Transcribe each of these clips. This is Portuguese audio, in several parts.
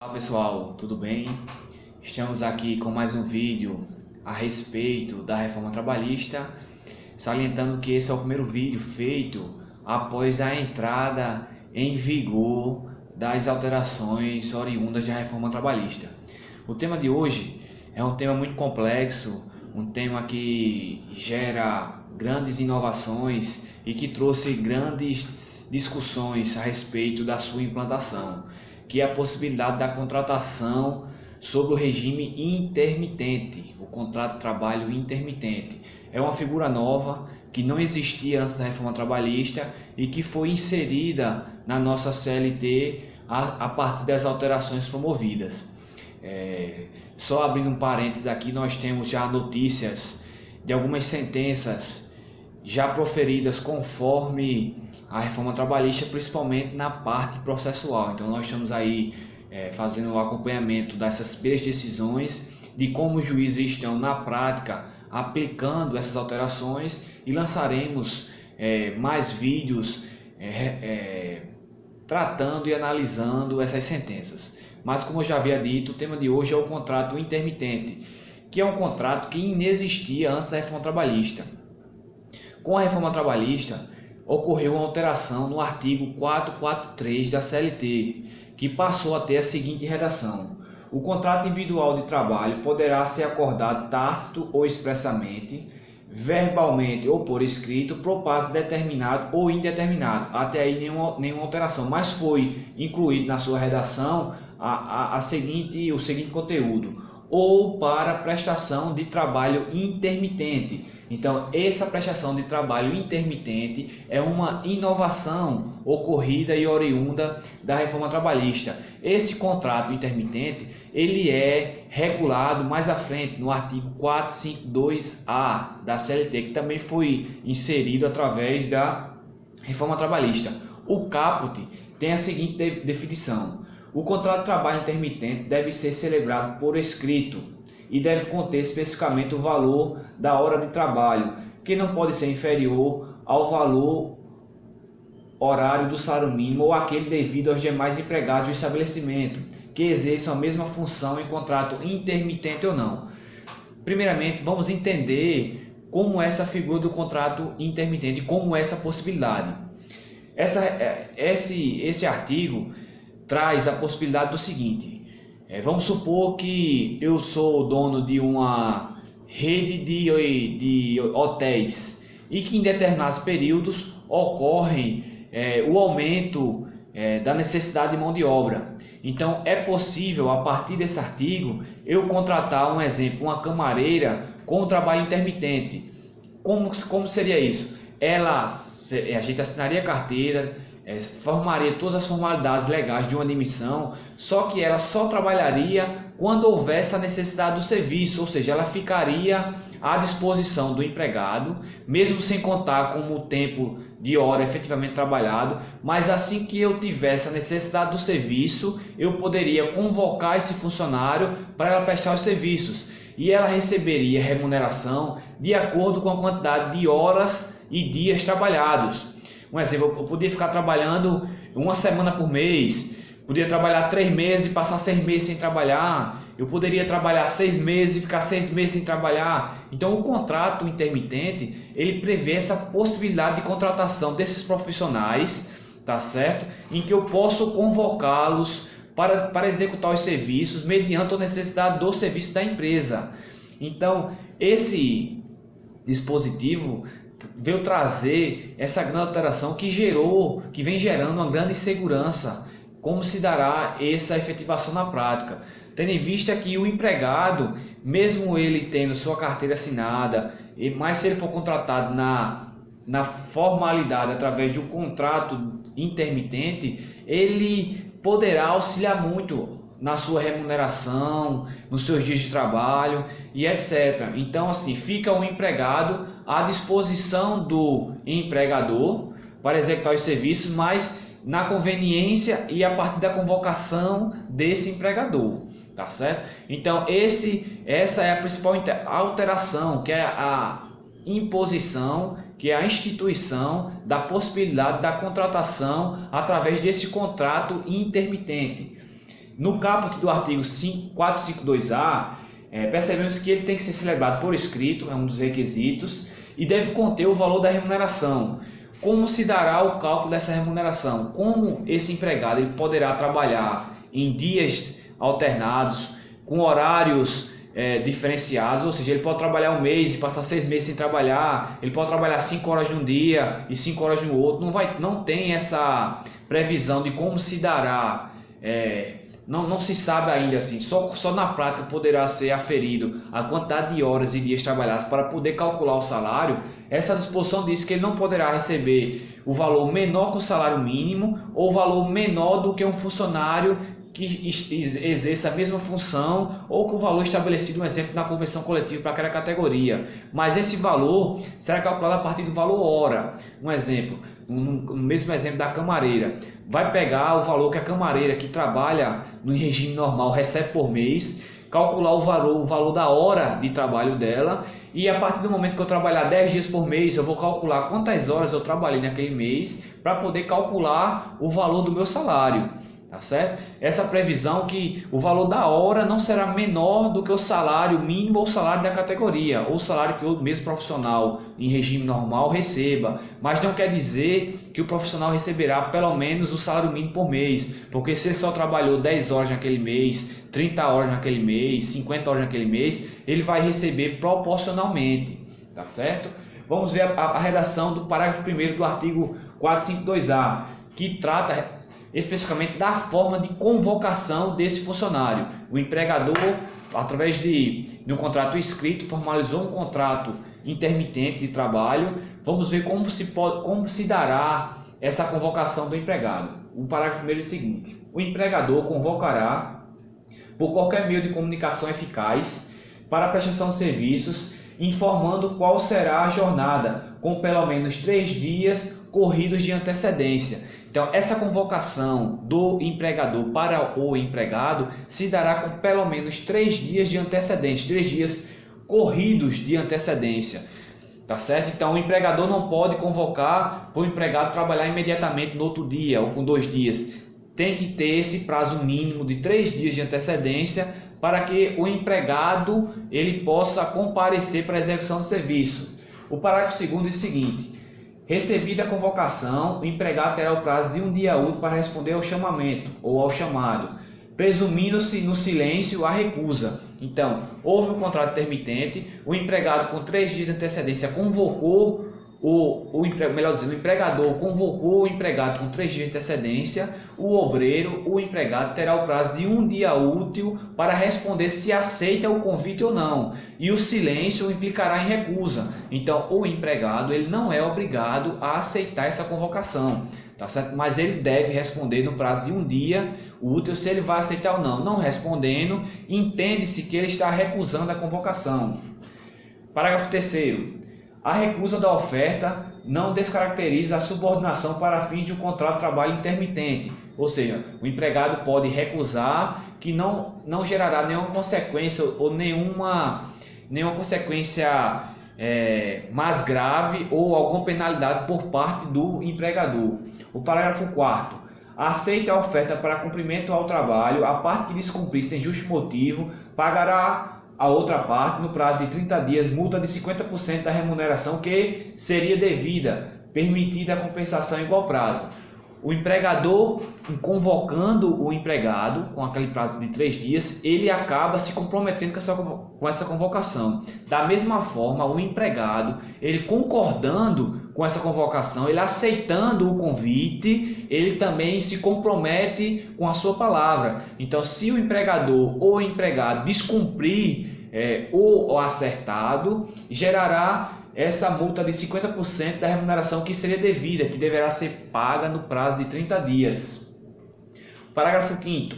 Olá pessoal, tudo bem? Estamos aqui com mais um vídeo a respeito da reforma trabalhista, salientando que esse é o primeiro vídeo feito após a entrada em vigor das alterações oriundas da reforma trabalhista. O tema de hoje é um tema muito complexo, um tema que gera grandes inovações e que trouxe grandes discussões a respeito da sua implantação, que é a possibilidade da contratação sob o regime intermitente, o contrato de trabalho intermitente. É uma figura nova que não existia antes da reforma trabalhista e que foi inserida na nossa CLT a partir das alterações promovidas. Só abrindo um parênteses aqui, nós temos já notícias de algumas sentenças já proferidas conforme a reforma trabalhista, principalmente na parte processual. Então nós estamos aí fazendo o acompanhamento dessas primeiras decisões, de como os juízes estão na prática aplicando essas alterações, e lançaremos mais vídeos tratando e analisando essas sentenças. Mas como eu já havia dito, o tema de hoje é o contrato intermitente, que é um contrato que inexistia antes da reforma trabalhista. Com a reforma trabalhista, ocorreu uma alteração no artigo 443 da CLT, que passou a ter a seguinte redação: o contrato individual de trabalho poderá ser acordado tácito ou expressamente, verbalmente ou por escrito, por prazo determinado ou indeterminado. Até aí nenhuma alteração, mas foi incluído na sua redação o seguinte conteúdo: ou para prestação de trabalho intermitente. Então, essa prestação de trabalho intermitente é uma inovação ocorrida e oriunda da reforma trabalhista. Esse contrato intermitente, ele é regulado mais à frente no artigo 452A da CLT, que também foi inserido através da reforma trabalhista. O caput tem a seguinte definição: o contrato de trabalho intermitente deve ser celebrado por escrito e deve conter especificamente o valor da hora de trabalho, que não pode ser inferior ao valor horário do salário mínimo ou aquele devido aos demais empregados do estabelecimento, que exerçam a mesma função em contrato intermitente ou não. Primeiramente, vamos entender como é essa figura do contrato intermitente, como é essa possibilidade. Esse artigo traz a possibilidade do seguinte: vamos supor que eu sou dono de uma rede de hotéis e que em determinados períodos ocorre o aumento da necessidade de mão de obra. Então é possível, a partir desse artigo, eu contratar, um exemplo, uma camareira com trabalho intermitente. Como seria isso? A gente assinaria a carteira, formaria todas as formalidades legais de uma admissão, só que ela só trabalharia quando houvesse a necessidade do serviço, ou seja, ela ficaria à disposição do empregado, mesmo sem contar com o tempo de hora efetivamente trabalhado, mas assim que eu tivesse a necessidade do serviço, eu poderia convocar esse funcionário para ela prestar os serviços, e ela receberia remuneração de acordo com a quantidade de horas e dias trabalhados. Um exemplo, eu podia ficar trabalhando uma semana por mês, podia trabalhar 3 meses e passar 6 meses sem trabalhar, eu poderia trabalhar 6 meses e ficar 6 meses sem trabalhar. Então o contrato intermitente, ele prevê essa possibilidade de contratação desses profissionais, tá certo? Em que eu posso convocá-los para executar os serviços mediante a necessidade do serviço da empresa. Então esse dispositivo veio trazer essa grande alteração que vem gerando uma grande insegurança. Como se dará essa efetivação na prática? Tendo em vista que o empregado, mesmo ele tendo sua carteira assinada, mas se ele for contratado na formalidade através de um contrato intermitente, ele poderá auxiliar muito na sua remuneração, nos seus dias de trabalho e etc. Então, assim, fica o empregado à disposição do empregador para executar os serviços, mas na conveniência e a partir da convocação desse empregador, tá certo? Então, essa é a principal alteração, que é a imposição, que é a instituição da possibilidade da contratação através desse contrato intermitente. No caput do artigo 452A, percebemos que ele tem que ser celebrado por escrito, é um dos requisitos, e deve conter o valor da remuneração. Como se dará o cálculo dessa remuneração? Como esse empregado ele poderá trabalhar em dias alternados, com horários diferenciados, ou seja, ele pode trabalhar um mês e passar 6 meses sem trabalhar, ele pode trabalhar 5 horas num dia e 5 horas no outro, não tem essa previsão de como se dará, não se sabe ainda assim, só na prática poderá ser aferido a quantidade de horas e dias trabalhados para poder calcular o salário. Essa disposição diz que ele não poderá receber o valor menor que o salário mínimo ou valor menor do que um funcionário que exerça a mesma função ou com o valor estabelecido, um exemplo, na convenção coletiva para aquela categoria. Mas esse valor será calculado a partir do valor hora. Um exemplo, no mesmo exemplo da camareira, vai pegar o valor que a camareira que trabalha no regime normal recebe por mês, calcular o valor da hora de trabalho dela, e a partir do momento que eu trabalhar 10 dias por mês, eu vou calcular quantas horas eu trabalhei naquele mês para poder calcular o valor do meu salário. Tá certo? Essa previsão que o valor da hora não será menor do que o salário mínimo ou o salário da categoria, ou o salário que o mesmo profissional em regime normal receba, mas não quer dizer que o profissional receberá pelo menos o salário mínimo por mês, porque se ele só trabalhou 10 horas naquele mês, 30 horas naquele mês, 50 horas naquele mês, ele vai receber proporcionalmente, tá certo? Vamos ver a redação do parágrafo 1º do artigo 452A, que trata especificamente da forma de convocação desse funcionário. O empregador, através de um contrato escrito, formalizou um contrato intermitente de trabalho. Vamos ver como se dará essa convocação do empregado. O parágrafo 1º é o seguinte: o empregador convocará por qualquer meio de comunicação eficaz para a prestação de serviços, informando qual será a jornada, com pelo menos 3 dias corridos de antecedência. Então, essa convocação do empregador para o empregado se dará com pelo menos 3 dias de antecedência, 3 dias corridos de antecedência, tá certo? Então, o empregador não pode convocar para o empregado trabalhar imediatamente no outro dia ou com 2 dias. Tem que ter esse prazo mínimo de 3 dias de antecedência para que o empregado ele possa comparecer para a execução do serviço. O parágrafo 2º diz o seguinte: recebida a convocação, o empregado terá o prazo de 1 dia útil para responder ao chamamento ou ao chamado, presumindo-se no silêncio a recusa. Então, houve um contrato intermitente, o empregado com 3 dias de antecedência convocou o empregador convocou o empregado com 3 dias de antecedência, o obreiro, o empregado, terá o prazo de 1 dia útil para responder se aceita o convite ou não, e o silêncio implicará em recusa. Então, o empregado ele não é obrigado a aceitar essa convocação, tá certo? Mas ele deve responder no prazo de 1 dia útil se ele vai aceitar ou não. Não respondendo, entende-se que ele está recusando a convocação. Parágrafo 3º. A recusa da oferta não descaracteriza a subordinação para fins de um contrato de trabalho intermitente, ou seja, o empregado pode recusar que não gerará nenhuma consequência ou nenhuma consequência mais grave ou alguma penalidade por parte do empregador. O parágrafo 4º. Aceita a oferta para cumprimento ao trabalho, a parte que descumprir sem justo motivo pagará a outra parte, no prazo de 30 dias, multa de 50% da remuneração que seria devida, permitida a compensação em igual prazo. O empregador, convocando o empregado com aquele prazo de 3 dias, ele acaba se comprometendo com essa convocação. Da mesma forma, o empregado, ele concordando com essa convocação, ele aceitando o convite, ele também se compromete com a sua palavra. Então, se o empregador ou o empregado descumprir o acertado, gerará essa multa de 50% da remuneração que seria devida, que deverá ser paga no prazo de 30 dias. Parágrafo 5º.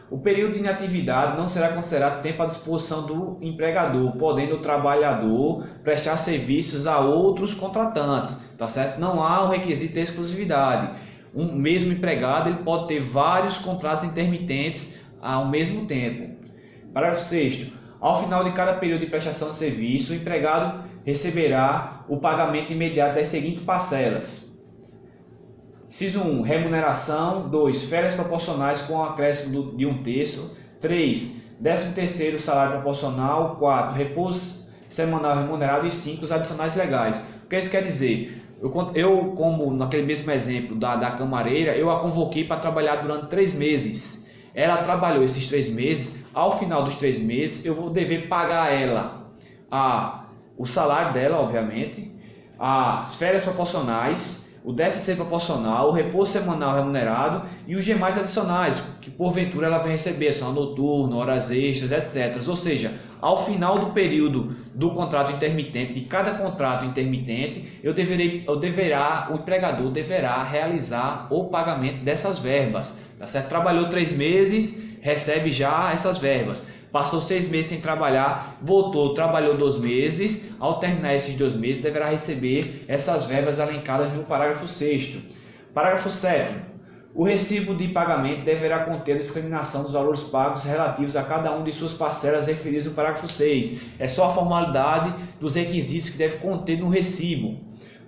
O período de inatividade não será considerado tempo à disposição do empregador, podendo o trabalhador prestar serviços a outros contratantes, tá certo? Não há um requisito de exclusividade. Um mesmo empregado ele pode ter vários contratos intermitentes ao mesmo tempo. Parágrafo 6º. Ao final de cada período de prestação de serviço, o empregado receberá o pagamento imediato das seguintes parcelas. Inciso 1, remuneração. 2, férias proporcionais com acréscimo de 1/3. 3, 13º salário proporcional. 4, repouso semanal remunerado. E 5, os adicionais legais. O que isso quer dizer? Eu como naquele mesmo exemplo da camareira, eu a convoquei para trabalhar durante 3 meses. Ela trabalhou esses 3 meses. Ao final dos 3 meses, eu vou dever pagar a ela o salário dela, obviamente, as férias proporcionais, o 13º proporcional, o repouso semanal remunerado e os demais adicionais que porventura ela vai receber, sono noturno, horas extras, etc. Ou seja, ao final do período do contrato intermitente, de cada contrato intermitente, o empregador deverá realizar o pagamento dessas verbas. Tá certo? Trabalhou 3 meses, recebe já essas verbas. Passou 6 meses sem trabalhar, voltou, trabalhou 2 meses. Ao terminar esses 2 meses, deverá receber essas verbas elencadas no parágrafo 6º. Parágrafo 7º. O recibo de pagamento deverá conter a discriminação dos valores pagos relativos a cada uma de suas parcelas referidas no parágrafo 6. É só a formalidade dos requisitos que deve conter no recibo.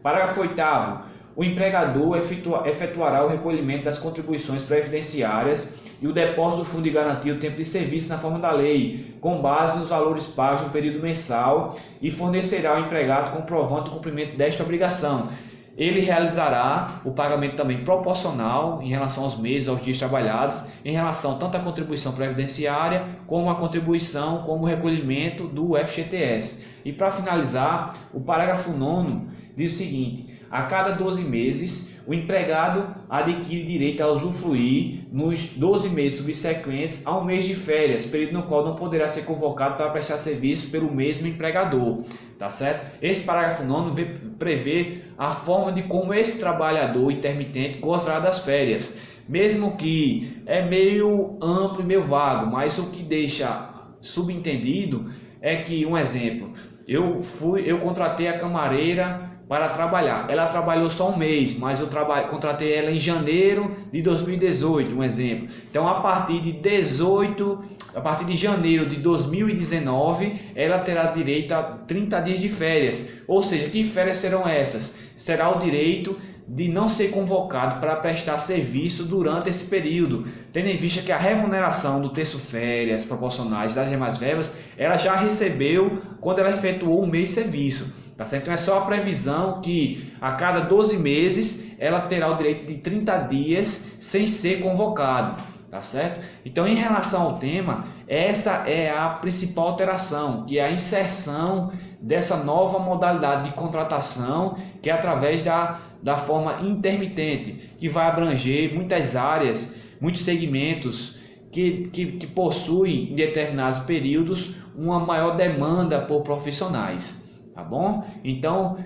Parágrafo 8º. O empregador efetuará o recolhimento das contribuições previdenciárias e o depósito do fundo de garantia do tempo de serviço na forma da lei, com base nos valores pagos no período mensal, e fornecerá ao empregado comprovante do cumprimento desta obrigação. Ele realizará o pagamento também proporcional em relação aos meses, aos dias trabalhados, em relação tanto à contribuição previdenciária, como à contribuição, como o recolhimento do FGTS. E para finalizar, o parágrafo 9º diz o seguinte: a cada 12 meses, o empregado adquire direito a usufruir nos 12 meses subsequentes a um mês de férias, período no qual não poderá ser convocado para prestar serviço pelo mesmo empregador. Tá certo? Esse parágrafo 9 prevê a forma de como esse trabalhador intermitente gozará das férias. Mesmo que é meio amplo e meio vago, mas o que deixa subentendido é que, um exemplo, eu contratei a camareira para trabalhar. Ela trabalhou só um mês, mas eu contratei ela em janeiro de 2018, um exemplo. Então, a partir de janeiro de 2019, ela terá direito a 30 dias de férias. Ou seja, que férias serão essas? Será o direito de não ser convocado para prestar serviço durante esse período, tendo em vista que a remuneração do terço férias proporcionais das demais verbas, ela já recebeu quando ela efetuou um mês de serviço. Tá certo? Então é só a previsão que a cada 12 meses ela terá o direito de 30 dias sem ser convocado. Tá certo? Então, em relação ao tema, essa é a principal alteração, que é a inserção dessa nova modalidade de contratação, que é através da forma intermitente, que vai abranger muitas áreas, muitos segmentos que possuem em determinados períodos uma maior demanda por profissionais. Tá bom? Então,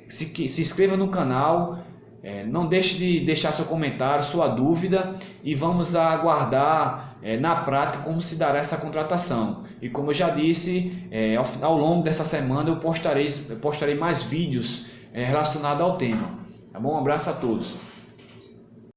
se inscreva no canal, não deixe de deixar seu comentário, sua dúvida, e vamos aguardar na prática como se dará essa contratação. E como eu já disse, ao longo dessa semana eu postarei mais vídeos relacionados ao tema. Tá bom? Um abraço a todos.